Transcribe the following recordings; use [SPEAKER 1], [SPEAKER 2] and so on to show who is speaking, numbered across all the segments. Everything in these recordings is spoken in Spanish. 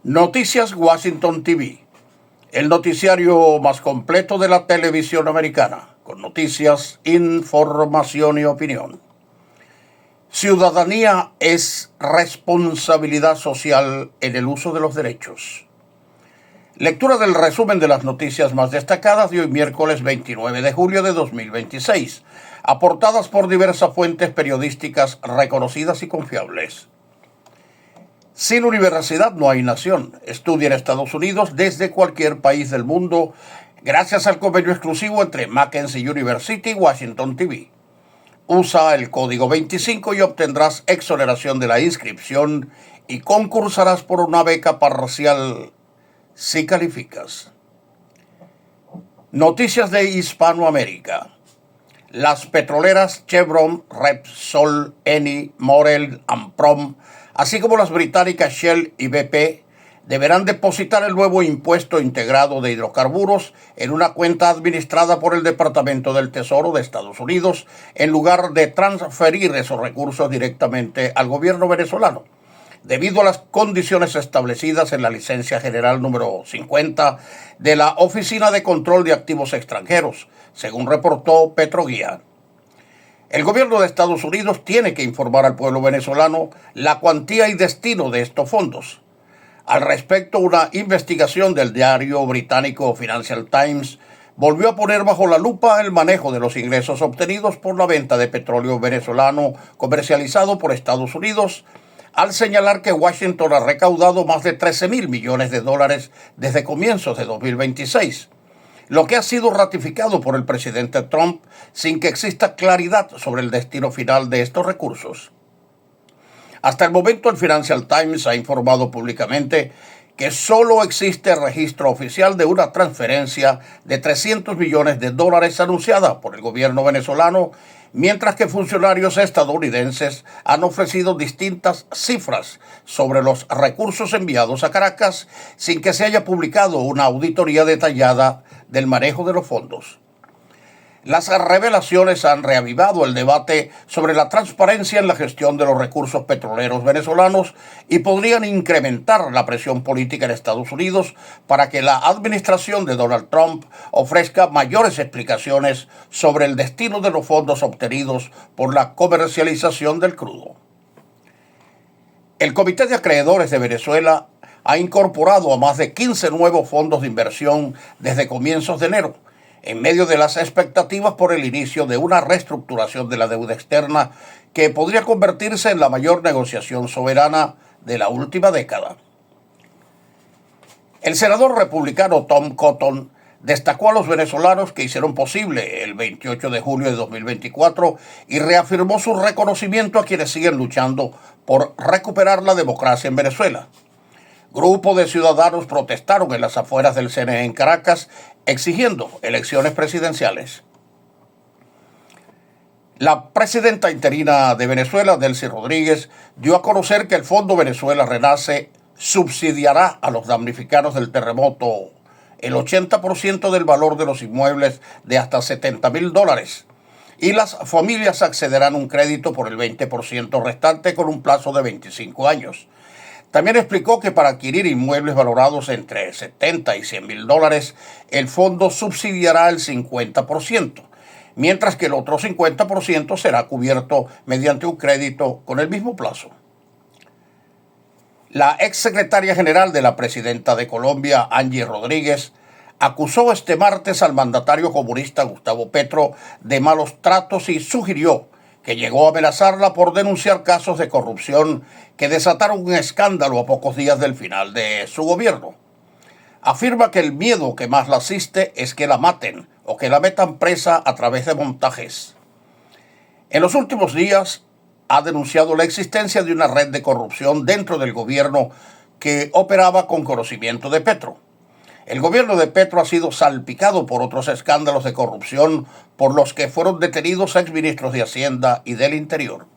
[SPEAKER 1] Noticias Washington TV, el noticiario más completo de la televisión americana, con noticias, información y opinión. Ciudadanía es responsabilidad social en el uso de los derechos. Lectura del resumen de las noticias más destacadas de hoy miércoles 29 de julio de 2026, aportadas por diversas fuentes periodísticas reconocidas y confiables. Sin universidad no hay nación. Estudia en Estados Unidos desde cualquier país del mundo gracias al convenio exclusivo entre Mackenzie University y Washington TV. Usa el código 25 y obtendrás exoneración de la inscripción y concursarás por una beca parcial si calificas. Noticias de Hispanoamérica. Las petroleras Chevron, Repsol, Eni, Morel, Amprom, así como las británicas Shell y BP, deberán depositar el nuevo impuesto integrado de hidrocarburos en una cuenta administrada por el Departamento del Tesoro de Estados Unidos, en lugar de transferir esos recursos directamente al gobierno venezolano, debido a las condiciones establecidas en la licencia general número 50 de la Oficina de Control de Activos Extranjeros, según reportó Petroguía. El gobierno de Estados Unidos tiene que informar al pueblo venezolano la cuantía y destino de estos fondos. Al respecto, una investigación del diario británico Financial Times volvió a poner bajo la lupa el manejo de los ingresos obtenidos por la venta de petróleo venezolano comercializado por Estados Unidos, al señalar que Washington ha recaudado más de 13.000 millones de dólares desde comienzos de 2026. Lo que ha sido ratificado por el presidente Trump sin que exista claridad sobre el destino final de estos recursos. Hasta el momento, el Financial Times ha informado públicamente que solo existe registro oficial de una transferencia de 300 millones de dólares anunciada por el gobierno venezolano, mientras que funcionarios estadounidenses han ofrecido distintas cifras sobre los recursos enviados a Caracas sin que se haya publicado una auditoría detallada del manejo de los fondos. Las revelaciones han reavivado el debate sobre la transparencia en la gestión de los recursos petroleros venezolanos y podrían incrementar la presión política en Estados Unidos para que la administración de Donald Trump ofrezca mayores explicaciones sobre el destino de los fondos obtenidos por la comercialización del crudo. El Comité de Acreedores de Venezuela ha incorporado a más de 15 nuevos fondos de inversión desde comienzos de enero, en medio de las expectativas por el inicio de una reestructuración de la deuda externa que podría convertirse en la mayor negociación soberana de la última década. El senador republicano Tom Cotton destacó a los venezolanos que hicieron posible el 28 de julio de 2024 y reafirmó su reconocimiento a quienes siguen luchando por recuperar la democracia en Venezuela. Grupos de ciudadanos protestaron en las afueras del CNE en Caracas exigiendo elecciones presidenciales. La presidenta interina de Venezuela, Delcy Rodríguez, dio a conocer que el Fondo Venezuela Renace subsidiará a los damnificados del terremoto el 80% del valor de los inmuebles de hasta $70,000 y las familias accederán a un crédito por el 20% restante con un plazo de 25 años. También explicó que para adquirir inmuebles valorados entre $70 y $100,000, el fondo subsidiará el 50%, mientras que el otro 50% será cubierto mediante un crédito con el mismo plazo. La exsecretaria general de la presidenta de Colombia, Angie Rodríguez, acusó este martes al mandatario comunista Gustavo Petro de malos tratos y sugirió que llegó a amenazarla por denunciar casos de corrupción que desataron un escándalo a pocos días del final de su gobierno. Afirma que el miedo que más la asiste es que la maten o que la metan presa a través de montajes. En los últimos días ha denunciado la existencia de una red de corrupción dentro del gobierno que operaba con conocimiento de Petro. El gobierno de Petro ha sido salpicado por otros escándalos de corrupción por los que fueron detenidos exministros de Hacienda y del Interior.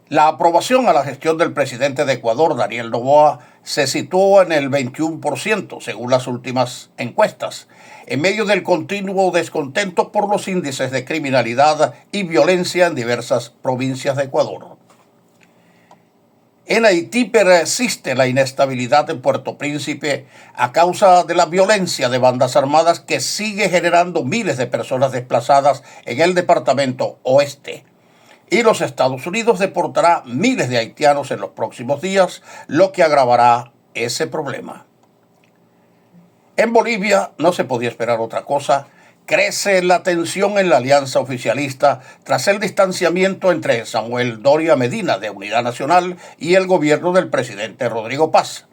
[SPEAKER 1] La aprobación a la gestión del presidente de Ecuador, Daniel Noboa, se situó en el 21%, según las últimas encuestas, en medio del continuo descontento por los índices de criminalidad y violencia en diversas provincias de Ecuador. En Haití persiste la inestabilidad en Puerto Príncipe a causa de la violencia de bandas armadas que sigue generando miles de personas desplazadas en el departamento oeste. Y los Estados Unidos deportará miles de haitianos en los próximos días, lo que agravará ese problema. En Bolivia no se podía esperar otra cosa. Crece la tensión en la alianza oficialista tras el distanciamiento entre Samuel Doria Medina de Unidad Nacional y el gobierno del presidente Rodrigo Paz.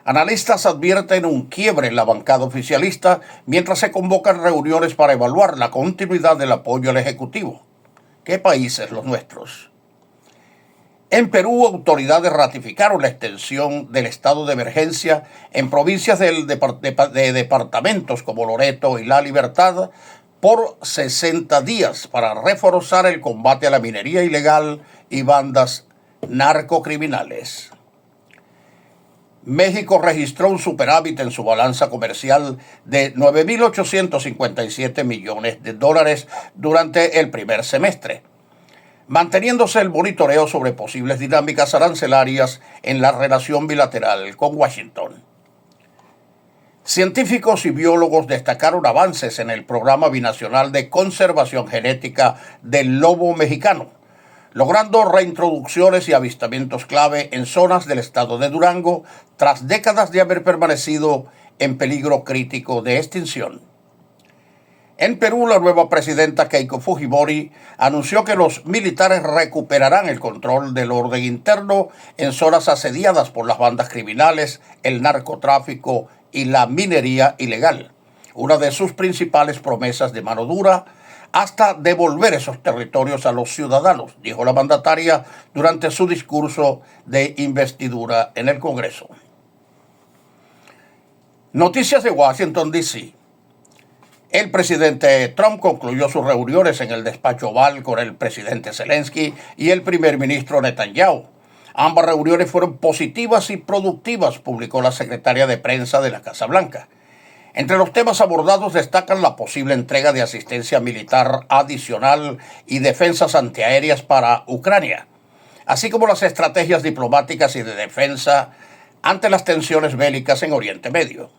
[SPEAKER 1] Analistas advierten un quiebre en la bancada oficialista mientras se convocan reuniones para evaluar la continuidad del apoyo al Ejecutivo. ¿Qué países los nuestros? En Perú, autoridades ratificaron la extensión del estado de emergencia en provincias de departamentos como Loreto y La Libertad por 60 días para reforzar el combate a la minería ilegal y bandas narcocriminales. México registró un superávit en su balanza comercial de 9.857 millones de dólares durante el primer semestre, manteniéndose el monitoreo sobre posibles dinámicas arancelarias en la relación bilateral con Washington. Científicos y biólogos destacaron avances en el programa binacional de conservación genética del lobo mexicano, logrando reintroducciones y avistamientos clave en zonas del estado de Durango tras décadas de haber permanecido en peligro crítico de extinción. En Perú, la nueva presidenta Keiko Fujimori anunció que los militares recuperarán el control del orden interno en zonas asediadas por las bandas criminales, el narcotráfico y la minería ilegal, una de sus principales promesas de mano dura, hasta devolver esos territorios a los ciudadanos, dijo la mandataria durante su discurso de investidura en el Congreso. Noticias de Washington, D.C. El presidente Trump concluyó sus reuniones en el despacho Oval con el presidente Zelensky y el primer ministro Netanyahu. Ambas reuniones fueron positivas y productivas, publicó la secretaria de prensa de la Casa Blanca. Entre los temas abordados destacan la posible entrega de asistencia militar adicional y defensas antiaéreas para Ucrania, así como las estrategias diplomáticas y de defensa ante las tensiones bélicas en Oriente Medio.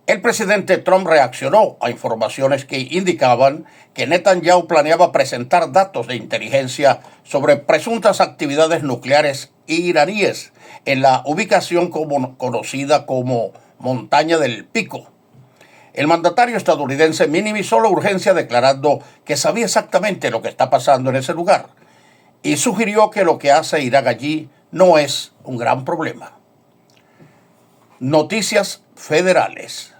[SPEAKER 1] El presidente Trump reaccionó a informaciones que indicaban que Netanyahu planeaba presentar datos de inteligencia sobre presuntas actividades nucleares iraníes en la ubicación conocida como Montaña del Pico. El mandatario estadounidense minimizó la urgencia declarando que sabía exactamente lo que está pasando en ese lugar y sugirió que lo que hace Irán allí no es un gran problema. Noticias federales.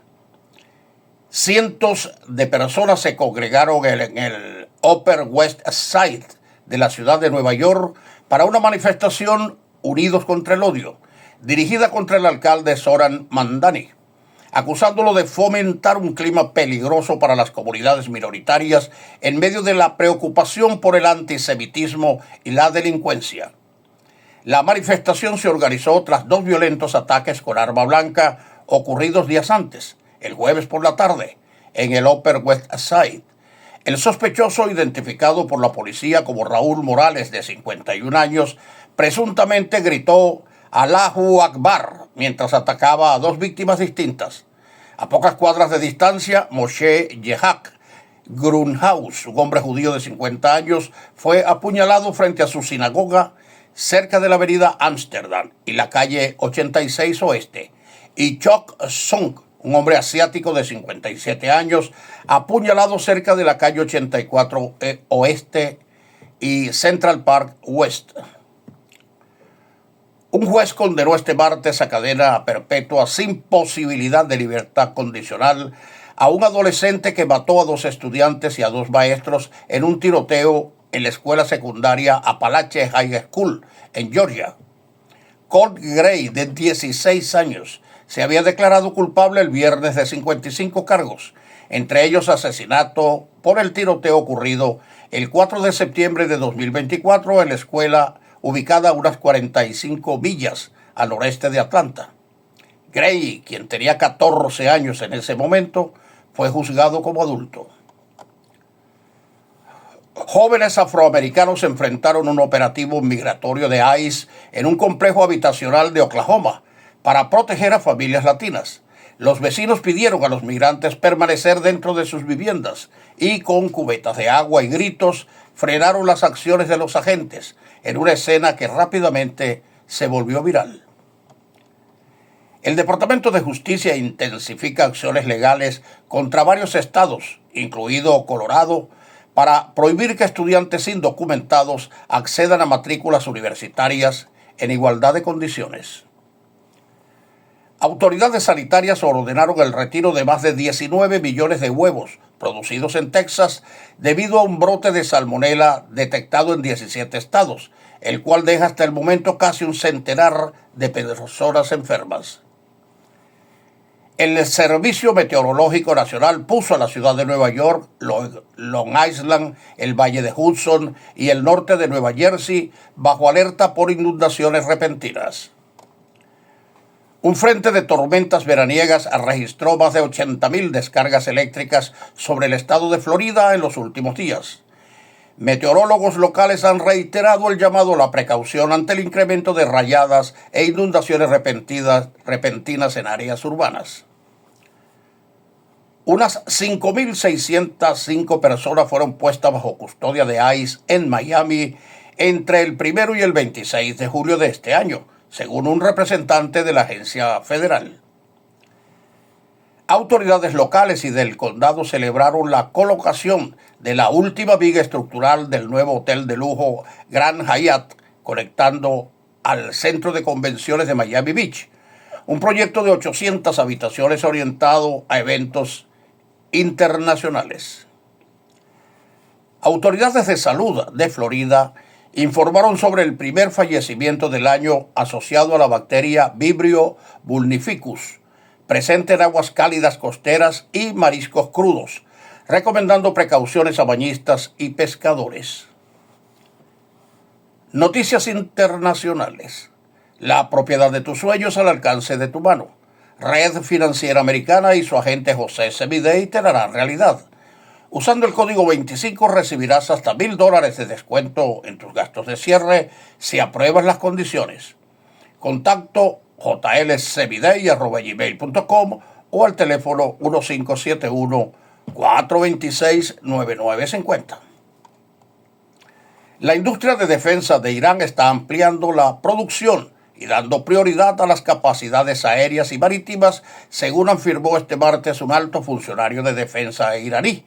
[SPEAKER 1] Cientos de personas se congregaron en el Upper West Side de la ciudad de Nueva York para una manifestación Unidos contra el Odio, dirigida contra el alcalde Zoran Mamdani, acusándolo de fomentar un clima peligroso para las comunidades minoritarias en medio de la preocupación por el antisemitismo y la delincuencia. La manifestación se organizó tras dos violentos ataques con arma blanca ocurridos días antes, el jueves por la tarde, en el Upper West Side. El sospechoso, identificado por la policía como Raúl Morales, de 51 años, presuntamente gritó Allahu Akbar mientras atacaba a dos víctimas distintas. A pocas cuadras de distancia, Moshe Yehak Grunhaus, un hombre judío de 50 años, fue apuñalado frente a su sinagoga cerca de la avenida Ámsterdam y la calle 86 Oeste. Y Chok Song, un hombre asiático de 57 años, apuñalado cerca de la calle 84 Oeste y Central Park West. Un juez condenó este martes a cadena perpetua sin posibilidad de libertad condicional a un adolescente que mató a dos estudiantes y a dos maestros en un tiroteo en la escuela secundaria Appalachian High School en Georgia. Colt Gray, de 16 años, se había declarado culpable el viernes de 55 cargos, entre ellos asesinato por el tiroteo ocurrido el 4 de septiembre de 2024 en la escuela ubicada a unas 45 millas al noreste de Atlanta. Gray, quien tenía 14 años en ese momento, fue juzgado como adulto. Jóvenes afroamericanos enfrentaron un operativo migratorio de ICE en un complejo habitacional de Oklahoma para proteger a familias latinas. Los vecinos pidieron a los migrantes permanecer dentro de sus viviendas y con cubetas de agua y gritos frenaron las acciones de los agentes en una escena que rápidamente se volvió viral. El Departamento de Justicia intensifica acciones legales contra varios estados, incluido Colorado, para prohibir que estudiantes indocumentados accedan a matrículas universitarias en igualdad de condiciones. Autoridades sanitarias ordenaron el retiro de más de 19 millones de huevos producidos en Texas debido a un brote de salmonela detectado en 17 estados, el cual deja hasta el momento casi un centenar de personas enfermas. El Servicio Meteorológico Nacional puso a la ciudad de Nueva York, Long Island, el Valle de Hudson y el norte de Nueva Jersey bajo alerta por inundaciones repentinas. Un frente de tormentas veraniegas registró más de 80,000 descargas eléctricas sobre el estado de Florida en los últimos días. Meteorólogos locales han reiterado el llamado a la precaución ante el incremento de rayadas e inundaciones repentinas en áreas urbanas. Unas 5.605 personas fueron puestas bajo custodia de ICE en Miami entre el 1 y el 26 de julio de este año, según un representante de la agencia federal. Autoridades locales y del condado celebraron la colocación de la última viga estructural del nuevo hotel de lujo Grand Hyatt, conectando al centro de convenciones de Miami Beach, un proyecto de 800 habitaciones orientado a eventos internacionales. Autoridades de salud de Florida informaron sobre el primer fallecimiento del año asociado a la bacteria Vibrio vulnificus, presente en aguas cálidas costeras y mariscos crudos, recomendando precauciones a bañistas y pescadores. Noticias internacionales. La propiedad de tus sueños al alcance de tu mano. Red Financiera Americana y su agente José Semidey te la harán realidad. Usando el código 25 recibirás hasta $1,000 de descuento en tus gastos de cierre si apruebas las condiciones. Contacto jlsemidey@gmail.com o al teléfono 1571-426-9950. La industria de defensa de Irán está ampliando la producción y dando prioridad a las capacidades aéreas y marítimas, según afirmó este martes un alto funcionario de defensa iraní,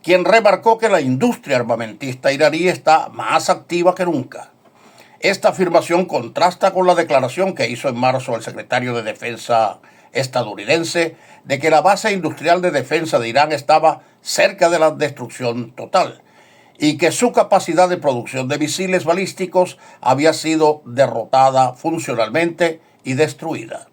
[SPEAKER 1] quien remarcó que la industria armamentista iraní está más activa que nunca. Esta afirmación contrasta con la declaración que hizo en marzo el secretario de Defensa estadounidense de que la base industrial de defensa de Irán estaba cerca de la destrucción total y que su capacidad de producción de misiles balísticos había sido derrotada funcionalmente y destruida.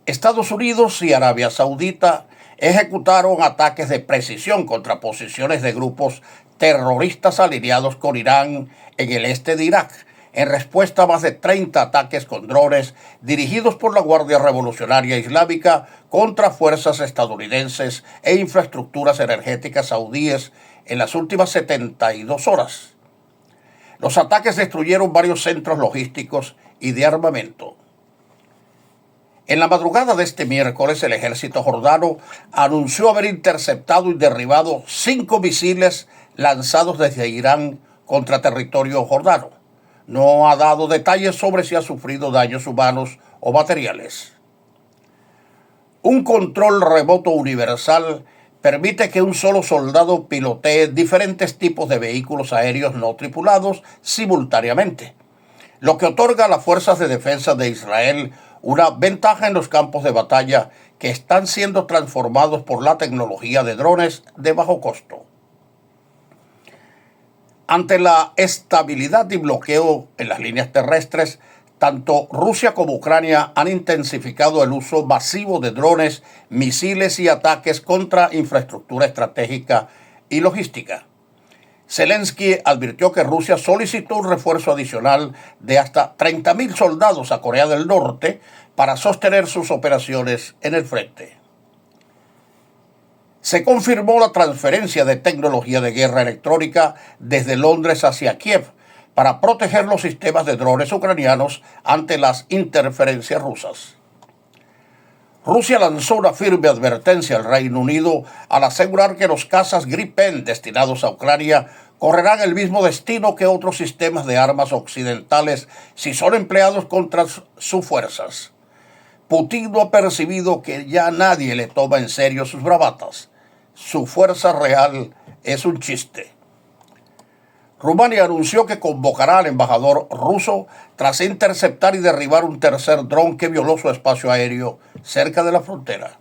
[SPEAKER 1] Estados Unidos y Arabia Saudita ejecutaron ataques de precisión contra posiciones de grupos terroristas alineados con Irán en el este de Irak, en respuesta a más de 30 ataques con drones dirigidos por la Guardia Revolucionaria Islámica contra fuerzas estadounidenses e infraestructuras energéticas saudíes en las últimas 72 horas. Los ataques destruyeron varios centros logísticos y de armamento. En la madrugada de este miércoles, el ejército jordano anunció haber interceptado y derribado 5 misiles lanzados desde Irán contra territorio jordano. No ha dado detalles sobre si ha sufrido daños humanos o materiales. Un control remoto universal permite que un solo soldado pilotee diferentes tipos de vehículos aéreos no tripulados simultáneamente, lo que otorga a las fuerzas de defensa de Israel una ventaja en los campos de batalla que están siendo transformados por la tecnología de drones de bajo costo. Ante la estabilidad y bloqueo en las líneas terrestres, tanto Rusia como Ucrania han intensificado el uso masivo de drones, misiles y ataques contra infraestructura estratégica y logística. Zelensky advirtió que Rusia solicitó un refuerzo adicional de hasta 30,000 soldados a Corea del Norte para sostener sus operaciones en el frente. Se confirmó la transferencia de tecnología de guerra electrónica desde Londres hacia Kiev para proteger los sistemas de drones ucranianos ante las interferencias rusas. Rusia lanzó una firme advertencia al Reino Unido al asegurar que los cazas Gripen destinados a Ucrania correrán el mismo destino que otros sistemas de armas occidentales si son empleados contra sus fuerzas. Putin no ha percibido que ya nadie le toma en serio sus bravatas. Su fuerza real es un chiste. Rumania anunció que convocará al embajador ruso tras interceptar y derribar un tercer dron que violó su espacio aéreo cerca de la frontera.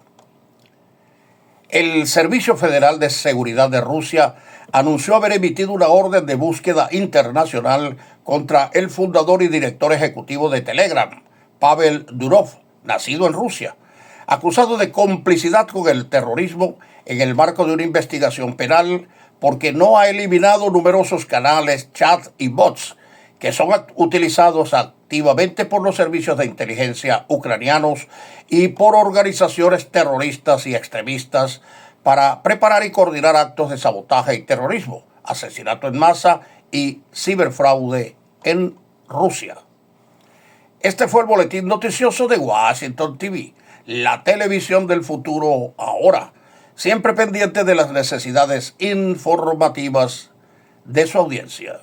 [SPEAKER 1] El Servicio Federal de Seguridad de Rusia anunció haber emitido una orden de búsqueda internacional contra el fundador y director ejecutivo de Telegram, Pavel Durov, nacido en Rusia, acusado de complicidad con el terrorismo en el marco de una investigación penal porque no ha eliminado numerosos canales, chats y bots que son utilizados activamente por los servicios de inteligencia ucranianos y por organizaciones terroristas y extremistas para preparar y coordinar actos de sabotaje y terrorismo, asesinato en masa y ciberfraude en Rusia. Este fue el boletín noticioso de Washington TV, la televisión del futuro ahora, siempre pendiente de las necesidades informativas de su audiencia.